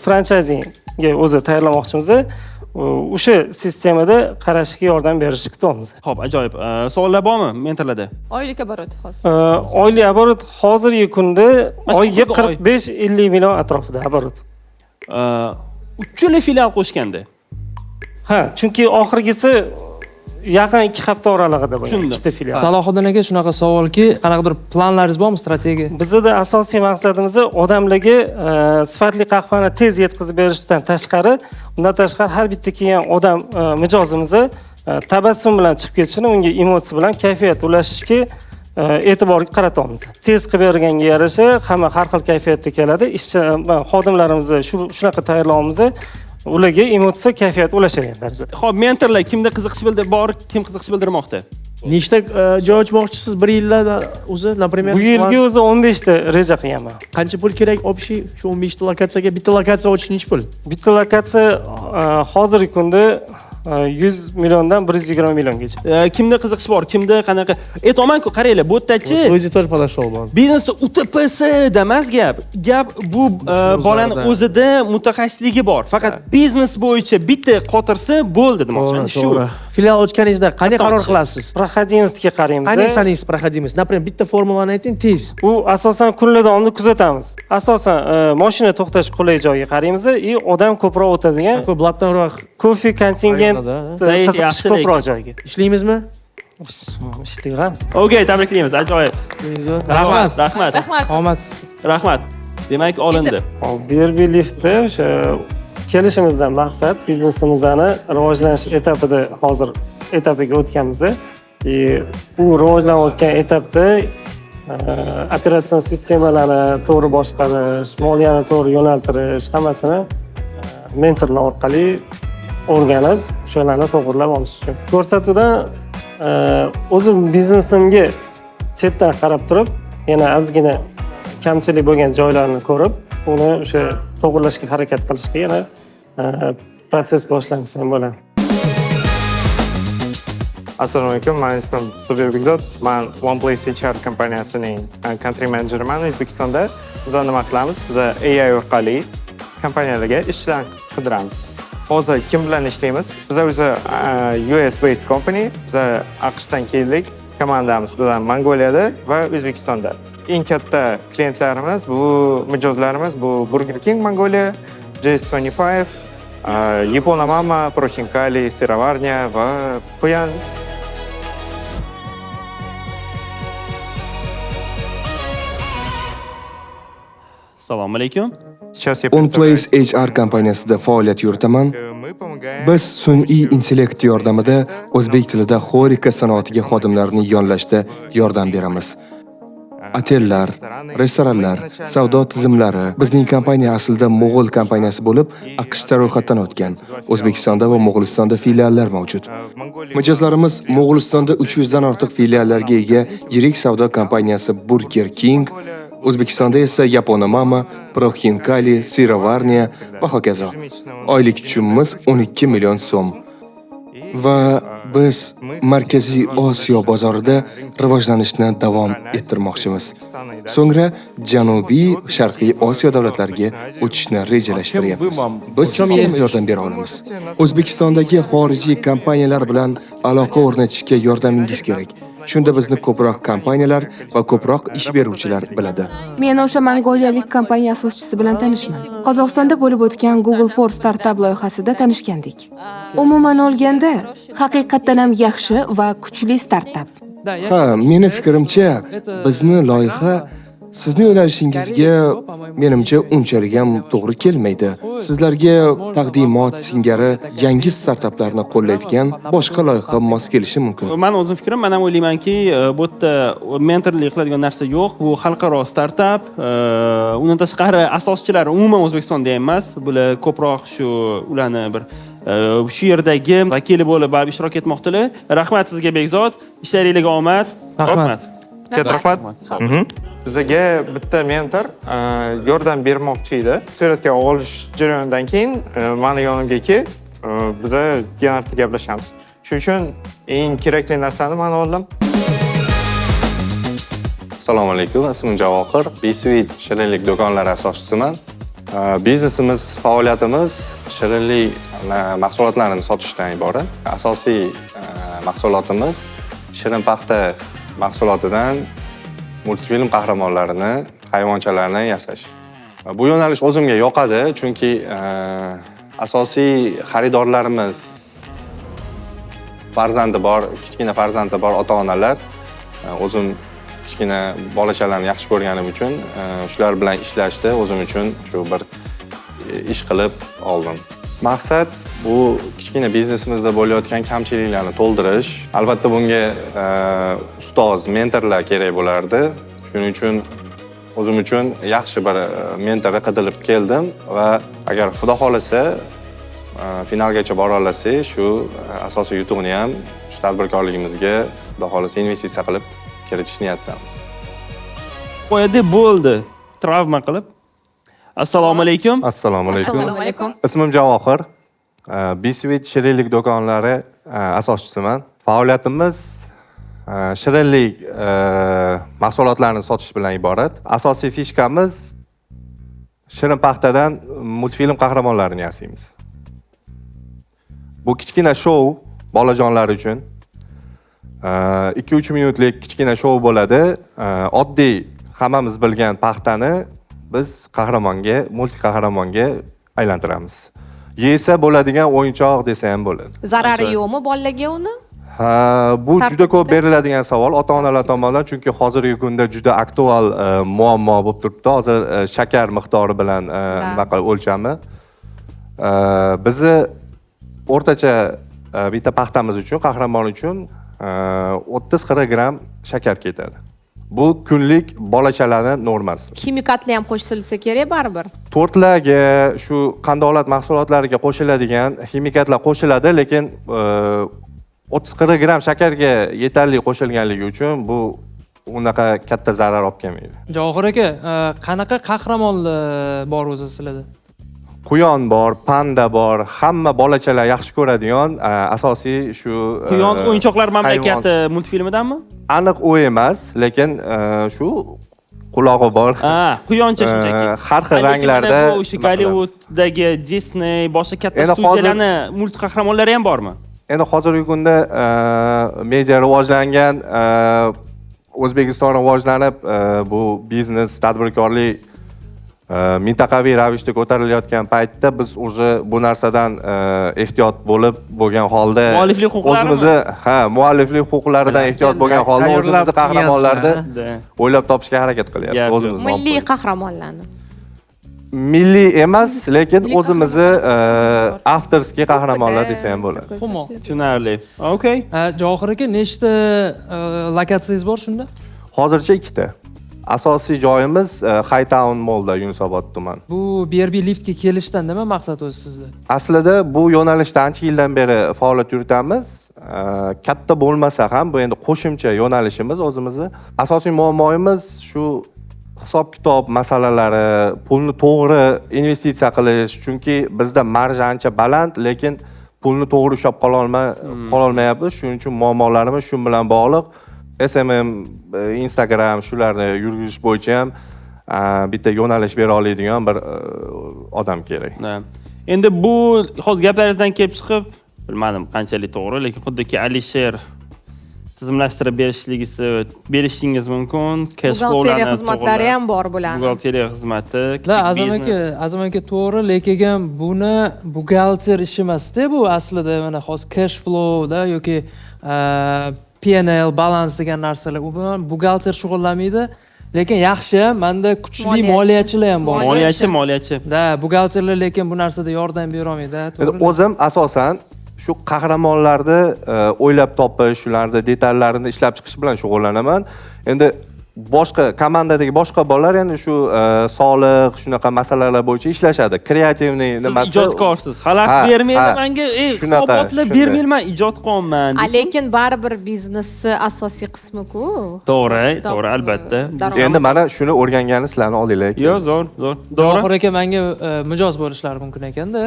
fransayzingga o'zi tayyorlamoqchimiz. O'sha sistemada qarashga yordam berishni kutyapmiz. Xo'p, ajoyib. Savollar bormi mentorlarda? Oylik оборот hozir. Oylik оборот hozirgi kunda oyiga 45-50 million atrofida оборот. 3 yil filial qo'shganda. Ha, chunki oxirgisi yaqin 2 hafta oralig'ida bo'lgan. Ikkita filial. Salohiddin aka, shunaqa savolki, qanaqadir planlaringiz bormi, strategiya? Bizda asosiy maqsadimiz odamlarga sifatli qahvani tez yetkazib berishdan tashqari, undan tashqari har bitta kelgan odam mijozimiz tabassum bilan chiqib ketishini, unga emotsiya bilan kayfiyat ulashishga e'tibor qaratyapmiz. Tez qilib berganga yarasha hamma har xil kayfiyatda keladi. Xodimlarimizni shunaqa tayyorlaymiz. Ularga emotsiya, kayfiyat ulashadigan darajada. Xo'p, mentorlar kimda qiziqish bor, kim qiziqish bildirmoqda? Nechta joy ochmoqchisiz bir yilda o'zi, например? Bu yilga o'zi 15 ta reja qilganman. Qancha pul kerak общий shu 15 ta lokatsiyaga? Bitta lokatsiya ochish necha pul? Bitta lokatsiya hozirgi kunda 100 milliondan 120 milliongacha. Kimda qiziqish bor, kimda qanaqa? Aytolman-ku, qaranglar, bu yerdachi o'zi toj podashol bor. Biznesda UTPS emas gap. Gap bu bolani o'zida mutaxassisligi bor. Faqat biznes bo'yicha bitta qotirsa bo'ldi demoqchiman. Shu. Filial ochganingizda qanday qaror qilasiz? Proxodimostga qaraymiz. Qanday sanaysiz proxodimost? Например, bitta formulani ayting tez. U asosan kunlar davomida kuzatamiz. Asosan mashina to'xtash qulay joyga qaraymiz va odam ko'proq o'tadigan, blatdanroq kofe kontingent qiziqish ko'proq joyga. Ishlaymizmi? Ishlaymiz. Okey, tabriklaymiz. Ajoyib. Rahmat. Omad. Rahmat. Demak, olindi. Berbeliftda o'sha kelishimizdan maqsad biznesimizni rivojlanish etapida hozir etapiga o'tganmiz. U rivojlanayotgan etapda operatsion sistemalarni to'g'ri boshqarish, moliyani to'g'ri yo'naltirish, hammasini mentorlar orqali o'rganib, o'shalarni to'g'rilab olish uchun. Ko'rsatuvdan o'zim biznesimga chetdan qarab turib, yana ozgina kamchilik bo'lgan joylarni ko'rib, uni o'sha to'g'rilashga harakat qilishga yana proses boshlansa ham bo'ladi. Assalomu alaykum, mening ismim Subir Begzod. Men OnePlace HR kompaniyasining country manageriman O'zbekistonda. Biz nima qilamiz? Biz AI orqali kompaniyalarga ishlar qidiramiz. Hozir kim bilan ishlaymiz? Biz o'zi US based company, biz AQShdan keldik. Komandamiz bilan Mongoliyada va O'zbekistonda. Eng katta klientlarimiz bu mijozlarimiz bu Burger King Mongoliya, JS25, Yapona Mama, Proxinkali, Siravarnya va Poyan. Assalomu alaykum. OnePlace HR kompaniyasida faoliyat yuritaman. Biz sun'iy intellekt yordamida o'zbek tilida xorika sanoatiga xodimlarni yollashda yordam beramiz. Otellar, restoranlar, savdo tizimlari. Bizning kompaniya aslida Mo'g'ul kompaniyasi bo'lib, AQShda ro'yxatdan o'tgan. O'zbekistonda va Mo'g'ulistonda filiallar mavjud. Mijozlarimiz Mo'g'ulistonda 300 dan ortiq filiallarga ega yirik savdo kompaniyasi Burger King, O'zbekistonda esa Yapona Mama, Proxinkali, Siravarnya va hokazo. Oylik tushumimiz 12 million so'm. Va biz Markaziy Osiyo bozorida rivojlanishni davom ettirmoqchimiz. So'ngra Janubiy Sharqiy Osiyo davlatlariga o'tishni rejalashtiryapmiz. Biz sizga yordam bera olamiz. O'zbekistondagi xorijiy kompaniyalar bilan aloqa o'rnatishga yordamingiz kerak. Shunda bizni ko'proq kompaniyalar va ko'proq ish beruvchilar biladi. Men o'sha mongoliyalik kompaniya asoschisi bilan tanishman. Qozog'istonda bo'lib o'tgan Google for Startup loyihasida tanishgandik. Umuman olganda, haqiqatdan ham yaxshi va kuchli startap. Ha, meni fikrimcha, bizni loyiha sizni yo'nalishingizga menimcha unchalik ham to'g'ri kelmaydi. Sizlarga taqdimot singari yangi startaplarni qo'llaydigan boshqa loyiha mos kelishi mumkin. Men o'zim fikrim, men ham o'ylaymanki, bu yerda mentorlik qiladigan narsa yo'q. Bu xalqaro startap. Undan tashqari asoschilar umuman O'zbekistonda emas. Bular ko'proq shu ularni bir shu yerdagi vakili bo'lib ishtirok etmoqdalar. Rahmat sizga Bekzod. Ishlaringizga omad. Rahmat. Katta rahmat. Bizga bitta mentor yordam bermoqchi edi. Suratga olish jarayonidan keyin meni yonimga kel, biza yana gaplashamiz. Shuning uchun eng kerakli narsani men oldim. Assalomu alaykum. Ismim Javohir. B-Sweet shirinlik do'konlari asoschisiman. Biznesimiz, faoliyatimiz shirinlik mahsulotlarini sotishdan iborat. Asosiy mahsulotimiz shirin paxta mahsulotidan multfilm qahramonlarini, hayvonchalarni yasash. Bu yo'nalish o'zimga yoqadi, chunki asosiy xaridorlarimiz farzandi bor, kichkina farzandi bor ota-onalar. O'zim kichkina bolachalarni yaxshi ko'rganim uchun shular bilan ishlashni o'zim uchun shu bir ish qilib oldim. Maqsad bu kichkina biznesimizda bo'layotgan kamchiliklarni to'ldirish. Albatta bunga ustoz, mentorlar kerak bo'lardi. Shuning uchun o'zim uchun yaxshi bir mentorni qidirib keldim va agar Xudo xolasa finalgacha bora olsak, shu asosiy yutuqni ham shu tadbirkorligimizga Xudo xolasa investitsiya qilib kiritish niyatidamiz. Qo'yadi bo'ldi. Travma qilib. Assalomu alaykum. Assalomu alaykum. Assalomu alaykum. Ismim Javohir. B-Sweet shirinlik do'konlari asoschisiman. Faoliyatimiz shirinlik mahsulotlarini sotish bilan iborat. Asosiy fishkamiz shirin paxtadan multfilm qahramonlarini yasaymiz. Bu kichkina shou bolajonlar uchun 2-3 minutlik kichkina shou bo'ladi. Oddiy hammamiz bilgan paxtani biz qahramonga, multi qahramonga aylantiramiz. Yesa bo'ladigan o'yinchoq desa ham bo'ladi. Zarari yo'qmi bolalarga uni? Bu juda ko'p beriladigan savol ota-onalar tomonidan, chunki hozirgi kunda juda aktual muammo bo'lib turibdi. Hozir shakar miqdori bilan o'lchami. Bizni o'rtacha bitta paxtamiz uchun, qahramon uchun 30-40 gram shakar ketadi. Bu kunlik bolachalarning normasi. Kimikatlar ham qo'shilsa kerak baribir. Tortlarga, shu qandolat mahsulotlariga qo'shiladigan kimikatlar qo'shiladi, lekin 30-40 gram shakarga yetarli qo'shilganligi uchun bu unaqa katta zarar olib kelmaydi. Javohir aka, qanaqa qahramonlar bor o'zi sizlarda? Quyon bor, panda bor, hamma bolachalar yaxshi ko'radigan asosiy shu Quyon o'yinchoqlar mamlakati multfilmidanmi? Aniq u emas, lekin shu qulog'i bor. Quyoncha shunchaki. Har xil ranglarda. O'sha Gollivud'dagi Disney boshqa katta studiyalarning multi qahramonlari ham bormi? Endi hozirgi kunda media rivojlangan, O'zbekiston rivojlanib, bu biznes, tadbirkorlik mintaqaviy ravishda ko'tarilayotgan paytda biz o'zi bu narsadan ehtiyot bo'lgan holda o'zimizni mualliflik huquqlaridan ehtiyot bo'lgan holda o'zimizni qahramonlarni o'ylab topishga harakat qilyapmiz o'zimiz. Milliy qahramonlarni. Milliy emas, lekin o'zimizni avtorskiy qahramonlar desa ham bo'ladi. Tushunarli. Okay. Javohir aka, nechta lokatsiyangiz bor shunda? Hozircha 2 ta. Asosiy joyimiz Hightown Mallda, Yunusobod tuman. Bu BRB liftga kelishdan nima maqsad o'zi sizda? Aslida bu yo'nalishda ancha yildan beri faoliyat yuritamiz. Katta bo'lmasa ham bu endi qo'shimcha yo'nalishimiz o'zimizni. Asosiy muammoimiz shu hisob-kitob masalalari, pulni to'g'ri investitsiya qilish, chunki bizda marja ancha baland, lekin pulni to'g'ri ushlab qololmayapmiz. Shuning uchun muammolarimiz shu bilan bog'liq. SMM, Instagram shularni yurgizish bo'yicha ham bitta yo'nalish bera oladigan bir odam kerak. Endi bu hozir gaplaringizdan kelib chiqib, bilmadim qanchalik to'g'ri, lekin xuddiki Alisher tizimlashtirib berishingiz mumkin. Cash Buxgalteriya xizmatlari ham bor bularning. Buxgalteriya xizmati, Azam aka to'g'ri, lekin buni buxgalter ishi emas-da bu aslida mana hozir cash flowda yoki P&L balans degan narsalar u bilan buxgalter shug'ullanmaydi. Lekin yaxshi, menda kuchli moliyachilar ham bor. Moliyachi. Da, buxgalterlar lekin bu narsada yordam bera olmaydi, to'g'ri. O'zim asosan shu qahramonlarni o'ylab topish, ularning detallarini ishlab chiqish bilan shug'ullanaman. Endi boshqa komandadagi boshqa bolalar endi shu soliq, shunaqa masalalar bo'yicha ishlashadi. Kreativniy nimasi. Siz ijodkorsiz. Xalaqit bermaydi menga, hisobotlar bermayman, ijod qilyapman. Lekin baribir biznesni asosiy qismi-ku. To'g'ri, albatta. Endi mana shuni o'rganganini sizlarni oldinglar. Yo'q, zo'r. Johir aka menga mijoz bo'lishlari mumkin ekan-da.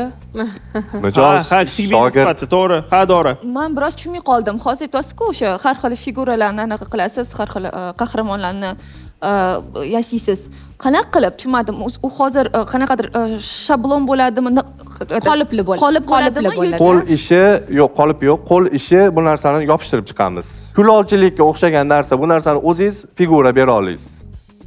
Mijoz, shogird. To'g'ri, to'g'ri. Men biroz tushunmay qoldim. Hozir aytasiz-ku, o'sha har xil figuralarni anaqa qilasiz, har xil qahramonlarni yasaysiz. Qanaqa qilib tushunmadim. U hozir qanaqadir shablon bo'ladimi? Qolipli bo'ladi. Qolip bo'ladimi? Qo'l ishi yo'q, qolip yo'q. Qo'l ishi bu narsani yopishtirib chiqamiz. Kulolchilikka o'xshagan narsa, bu narsani o'zingiz figura bera olasiz.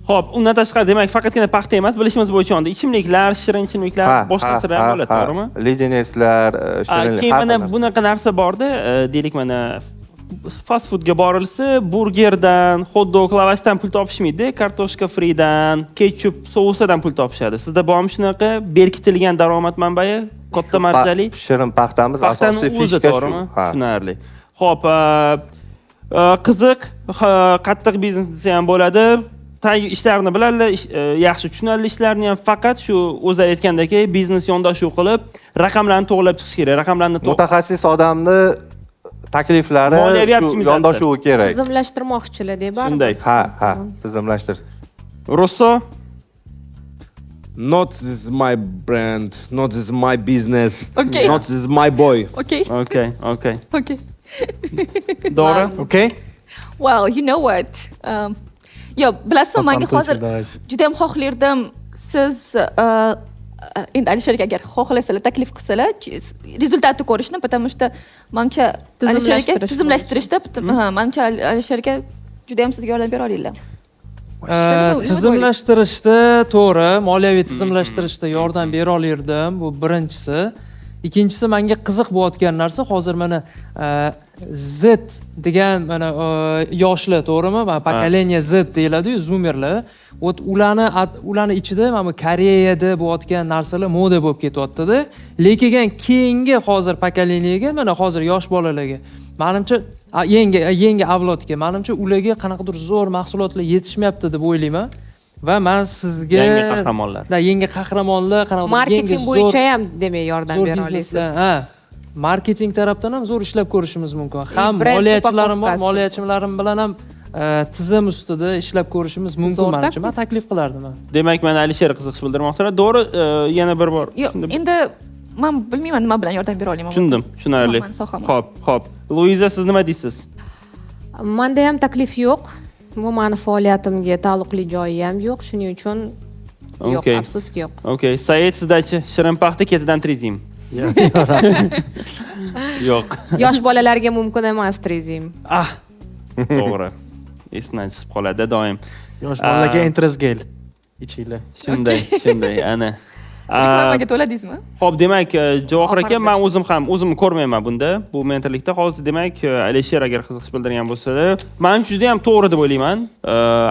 Xo'p, undan tashqari demak faqatgina paxta emas, bilishimiz bo'yicha onda ichimliklar, shirin ichimliklar, boshqa narsalar ham bo'ladi, to'g'rimi? Legineslar, shirinlik. Keyin mana bunaqa narsa borda, deylik mana fast foodga borilsa, burgerdan, hot dog, lavashdan pul topishmaydi, kartoshka fridan, ketchup, sousdan pul topishadi. Sizda bormi shunaqa berkitilgan daromad manbai, katta marjali? Shirin paxtamiz asosiy fishka shu. Tushunarli. Xo'p, qiziq, qattiq biznes desa ham bo'ladi. Ishlarni biladilar, yaxshi tushunarli ishlarni ham, faqat shu o'zlari aytgandek, biznes yondashuv qilib, raqamlarni to'g'rilab chiqish kerak. Raqamlarni mutaxassis odamni takliflari yondashuvi kerak. Tizimlashtirmoqchilar deb bor. Shunday. Ha, tizimlashtir. Russo? Not this is my brand, not this is my business, not this is my boy. Okay. To'g'ri? Okay. Well, you know what? Yo, bilasizmi, menga hozir juda ham xohlardim siz endi Alisher aka agar xohlasalar taklif qilsalar rezultatni ko'rishni, потому что menimcha Alisher aka tizimlashtirishda, menimcha Alisher aka juda ham sizga yordam bera oladilar. Tizimlashtirishda to'g'ri, moliyaviy tizimlashtirishda yordam bera olardim, bu birinchisi. Ikkinchisi menga qiziq bo'layotgan narsa hozir mana Z degan mana yoshlar, to'g'rimi? Pokoleniya Z deyiladi-yu, zoomerlar. Ularni ichida mana Koreyada bo'layotgan narsalar moda bo'lib ketyapti-da. Lekin keyingi hozir pokoleniyaga, mana hozir yosh bolalarga, menimcha yangi avlodga, menimcha ularga qanaqadir zo'r mahsulotlar yetishmayapti deb o'ylayman. Va men sizga yangi qahramonlar qanaqa marketing bo'yicha ham demak yordam bera olasiz. Marketing tarafdan ham zo'r ishlab ko'rishimiz mumkin. Ham moliyachilarim bilan ham tizim ustida ishlab ko'rishimiz mumkin menimcha. Men taklif qilardim. Demak, men Alisher qiziqish bildirmoqdalar. To'g'ri, yana bir bor. Endi men bilmayman nima bilan yordam bera olaman. Tushunarli. Xo'p. Luiza, siz nima deysiz? Menda ham taklif yo'q. Bu meni faoliyatimga taalluqli joyi ham yo'q, shuning uchun yo'q, afsuski yo'q. Okay, Said, sizdachi shirin paxta ketidan trezim. Yo'q. Yosh bolalarga mumkin emas trezim. To'g'ri. Esdan chiqib qoladi doim. Yosh bolalarga entresgel ichinglar. Shunday, ana. Reklamaga to'ladingizmi? Xo'p, demak, Javohir aka, men o'zimni ko'rmayman bunda. Bu mentallikda hozir demak, Alisher agar qiziqish bildirgan bo'lsa-da, men juda ham to'g'ri deb o'ylayman.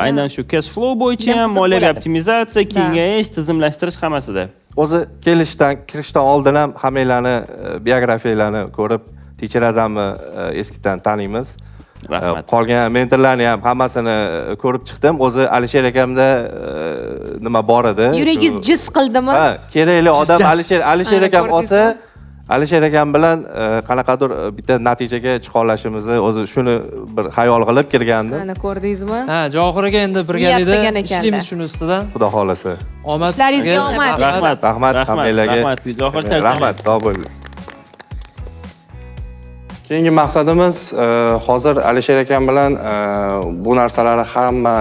Aynan shu cash flow bo'yicha ham moliyaviy optimizatsiya, kengayish, tizimlashtirish hammasida. O'zi kirishdan oldin ham hammanglarni biografiyalarni ko'rib, techirazamni eskidan taniymiz. Qolgan mentorlarni ham hammasini ko'rib chiqdim. O'zi Alisher akamda nima bor edi? Yuragingiz jiz qildimi? Kerakli odam Alisher akam olsa, Alisher akam bilan qanaqadir bitta natijaga chiqa olishimizni o'zi shuni bir xayol qilib kirgandim. Ana ko'rdingizmi? Javohir aka endi birgalikda ishlaymiz shuni ustidan. Xudo xolasa. Omad sizga. Rahmat hammalarga. Rahmat, sog' bo'ling. Keyingi maqsadimiz hozir Alisher akam bilan bu narsalarni hamma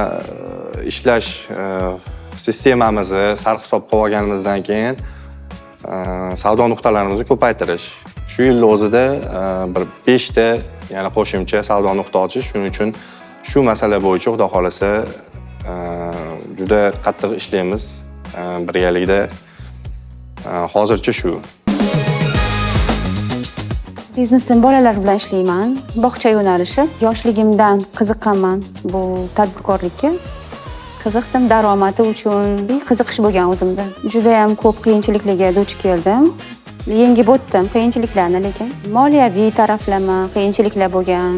ishlash sistemamizni sarhisob qilib olganimizdan keyin savdo nuqtalarimizni ko'paytirish. Shu yil o'zida bir 5 ta yana qo'shimcha savdo nuqta ochish. Shuning uchun shu masala bo'yicha xudo xolasa juda qattiq ishlaymiz birgalikda. Hozircha shu. Biznesim bolalar bilan ishlayman. Bog'cha yo'nalishi. Yoshligimdan qiziqaman bu tadbirkorlikka. Qiziqdim, daromadi uchun qiziqish bo'lgan o'zimda. Juda ham ko'p qiyinchiliklarga duch keldim. Yengib o'tdim qiyinchiliklarni, lekin moliyaviy taraflama qiyinchiliklar bo'lgan.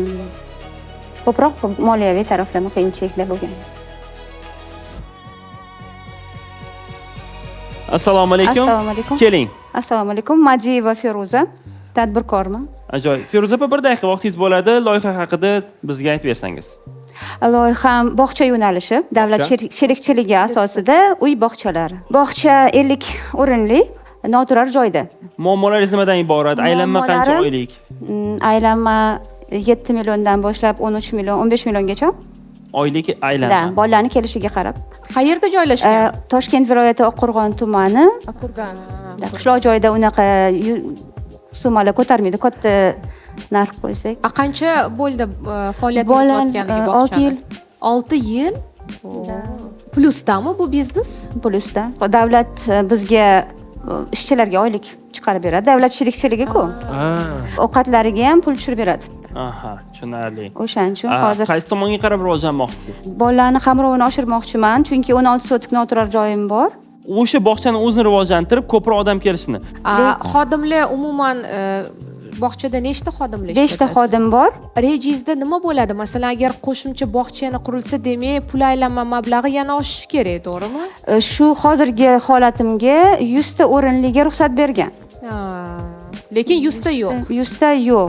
Ko'proq moliyaviy taraflama qiyinchiliklar bo'lgan. Assalomu alaykum. Assalomu alaykum. Keling. Assalomu alaykum. Madiyeva Feruza, tadbirkorman. Ajoyib. Feruza opa, bir daqiqa vaqtingiz bo'ladi. Loyiha haqida bizga aytib bersangiz. Loyiham bog'cha yo'nalishi, davlat sherikchiligi asosida uy bog'chalari. Bog'cha 50 o'rinli noturar joyda. Muammolaringiz nimadan iborat? Aylanma qancha oylik? Aylanma 7 milliondan boshlab 13 million, 15 milliongacha. Oylik aylanma. Da, bolalarning kelishiga qarab. Qayerda joylashgan? Toshkent viloyati Oqqo'rg'on tumani. Oqqo'rg'on. Qishloq joyda unaqa summalar ko'tarmaydi, katta narx qo'ysak. Qancha bo'ldi faoliyat yuritayotganligi bog'chani? 6 yil. Plusdami bu biznes? Plusda. Davlat bizga ishchilarga oylik chiqarib beradi. Davlat sherikchiligi-ku. Ovqatlariga ham pul tushirib beradi. Aha, tushunarli. O'shaning uchun hozir qaysi tomonga qarab rivojlanmoqchisiz? Bolalarni qamrovini oshirmoqchiman, chunki 16 sotik noturar joyim bor. O'sha bog'chani o'zini rivojlantirib, ko'proq odam kelishini. Xodimlar umuman bog'chada nechta xodimlar ishlaydi? 5 ta xodim bor. Rejangizda nima bo'ladi? Masalan, agar qo'shimcha bog'cha yana qurilsa, demak, pul aylanma mablag'i yana oshishi kerak, to'g'rimi? Shu hozirgi holatimga 100 ta o'rinliga ruxsat bergan. Lekin 100 ta yo'q. 100 ta yo'q.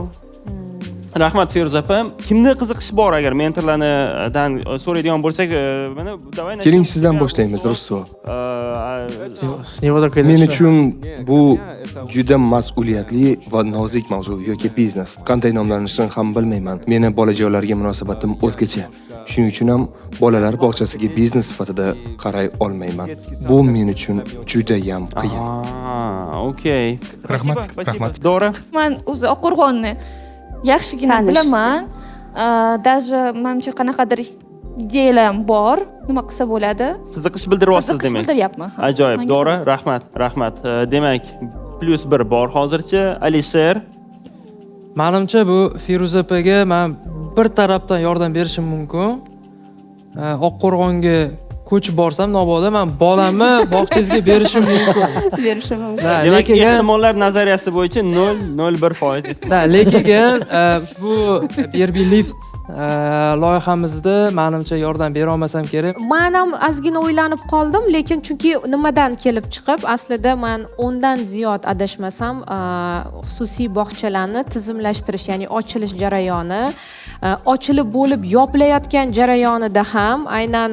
Rahmat Feruza opa. Kimni qiziqishi bor agar mentorlardan so'raydigan bo'lsak, mana davay. Keling sizdan boshlaymiz, Russo. Men uchun bu juda mas'uliyatli va nozik mavzu yoki biznes. Qanday nomlanishini ham bilmayman. Meni bolajonlarga munosabatim o'zgacha. Shuning uchun ham bolalar bog'chasiga biznes sifatida qaray olmayman. Bu men uchun juda ham qiyin. Okey. Rahmat. Dora. Men o'zi Oqqo'rg'onni yaxshigina bilaman. Даже menimcha qanaqadir ideyalar bor, nima qilsa bo'ladi. Qiziqish bildiryapsiz demak. Qiziqish bildiryapman. Ajoyib. Dora, rahmat. Demak, +1 bor hozircha. Alisher. Menimcha bu Feruza opaga men bir tarafdan yordam berishim mumkin. Oqqo'rg'onga ko'chib borsam, mabodo men bolamni bog'changizga berishim mumkin. Berishim mumkin. Demak, ehtimollar nazariyasi bo'yicha 0.01%. Lekin bu BRB Lift loyihamizda menimcha yordam bera olmasam kerak. Men ham ozgina o'ylanib qoldim, lekin chunki nimadan kelib chiqib, aslida men 10 dan ziyod adashmasam, xususiy bog'chalarni tizimlashtirish, ya'ni ochilish jarayoni, ochilib bo'lib yopilayotgan jarayonida ham aynan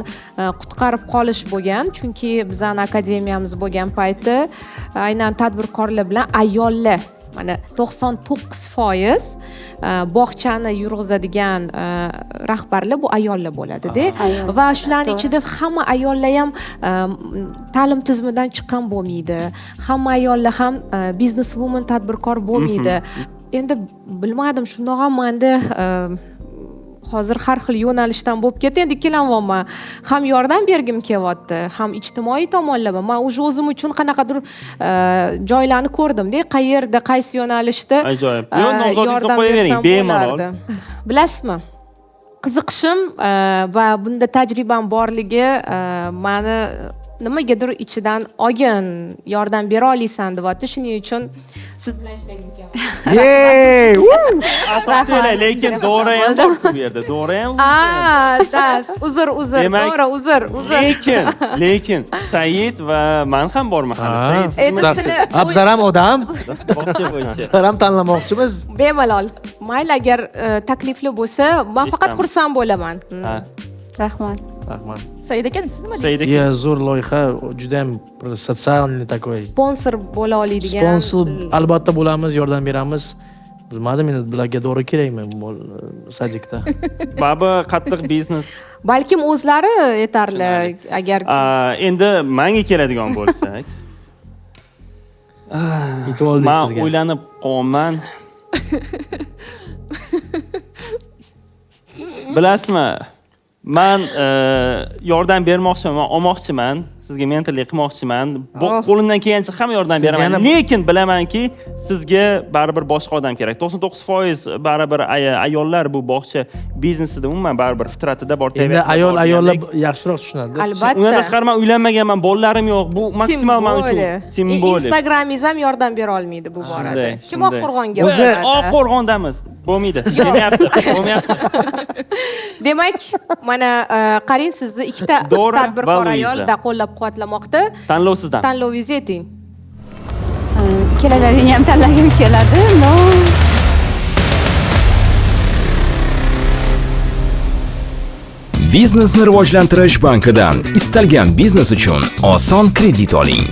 qutqarib qolish bo'lgan, chunki bizning akademiyamiz bo'lgan payti aynan tadbirkorlar bilan ayollar mana 99% bog'chani yurg'izadigan rahbarlar bu ayollar bo'ladi-da. Va shularning ichida hamma ayollar ham ta'lim tizimidan chiqqan bo'lmaydi. Hamma ayollar ham business woman tadbirkor bo'lmaydi. Endi bilmadim, shundoq ham menda hozir har xil yo'nalishdan bo'lib ketdi. Endi ikkilanmayman. Ham yordam bergim kelyapti, ham ijtimoiy tomonlama. Men o'zim uchun qanaqadir joylarni ko'rdim-da, qayerda, qaysi yo'nalishda yordam bersam bo'lardi. Bilasizmi? Qiziqishim va bunda tajribam borligi meni nimagadir ichidan olgin, yordam bera olaysan deyapti. Shuning uchun siz bilan ishlagim kelyapti. Lekin Dora ham bor bu yerda. Dora ham. Uzr. Dora, uzr. Lekin Said va men ham borman hali. Said. Abzaram odam. Bog'cha bo'yicha. Abzaram tanlamoqchimiz. Bemalol. Mayli, agar taklifli bo'lsa, men faqat xursand bo'laman. Rahmat. Said aka, siz nima deysiz? Zo'r loyiha, juda ham sotsialniy takoy. Sponsor bo'la oladigan. Sponsor albatta bo'lamiz, yordam beramiz. Bilmadim, endi bularga to'g'ri kerakmi Sadikda? Baba qattiq biznes. Balkim o'zlari yetarli agar endi menga keladigan bo'lsak. Yetib oldik sizga. Men o'ylanib qolman. Bilasizmi? Men yordam bermoqchiman, men olmoqchiman. Sizga mentorlik qilmoqchiman. Qo'limdan kelgancha hamma yordam beraman. Lekin bilamanki, sizga baribir boshqa odam kerak. 99% baribir ayollar bu bog'cha biznesida umuman baribir fitratida bor. Endi ayollar yaxshiroq tushunadi. Albatta. Undan tashqari men uylanmaganman, bolalarim yo'q. Bu maksimal men uchun simbolik. Instagramingiz ham yordam bera olmaydi bu borada. Kim Oqqo'rg'onga O'zi Oqqo'rg'ondamiz. Bo'lmaydi. Demayapti. Bo'lmayapti. Demak, mana qarang, sizni ikkita tadbirkor ayolda qo'llab-quvvatlamoqda. Tanlov sizdan. Tanlovingizni ayting. Ikkalalaringni ham tanlagim keladi. No. Biznesni rivojlantirish bankidan istalgan biznes uchun oson kredit oling.